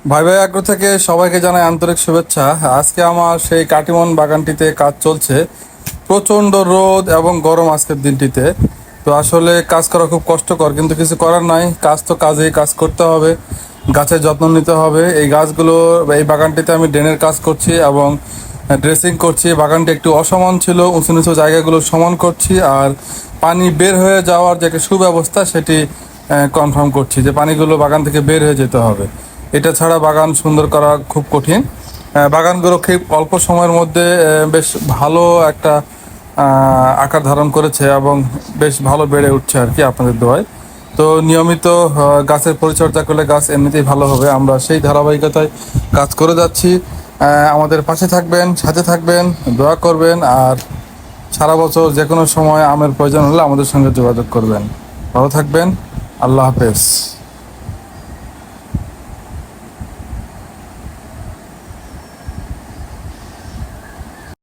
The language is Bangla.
ভাই ভাই আগ্রহ থেকে সবাইকে জানাই আন্তরিক শুভেচ্ছা। আজকে আমার সেই কাটিমন বাগানটিতে কাজ চলছে। প্রচণ্ড রোদ এবং গরম আজকের দিনটিতে। তো আসলে কাজ করা খুব কষ্টকর, কিন্তু কিছু করার নাই, কাজ তো কাজেই, কাজ করতে হবে, গাছের যত্ন নিতে হবে। এই গাছগুলো, এই বাগানটিতে আমি ড্রেনের কাজ করছি এবং ড্রেসিং করছি। বাগানটি একটু অসমান ছিল, উঁচু নিচু জায়গাগুলো সমান করছি, আর পানি বের হয়ে যাওয়ার যে একটা সুব্যবস্থা সেটি কনফার্ম করছি, যে পানিগুলো বাগান থেকে বের হয়ে যেতে হবে। এটা ছাড়া বাগান সুন্দর করা খুব কঠিন। বাগানগুলো খুব অল্প সময়ের মধ্যে বেশ ভালো একটা আকার ধারণ করেছে এবং বেশ ভালো বেড়ে উঠছে আর কি, আপনাদের দোয়ায়। তো নিয়মিত গাছের পরিচর্যা করলে গাছ এমনিতেই ভালো হবে। আমরা সেই ধারাবাহিকতায় কাজ করে যাচ্ছি। আমাদের পাশে থাকবেন, সাথে থাকবেন, দোয়া করবেন, আর সারা বছর যে কোনো সময় আমের প্রয়োজন হলে আমাদের সঙ্গে যোগাযোগ করবেন। ভালো থাকবেন। আল্লাহ হাফেজ।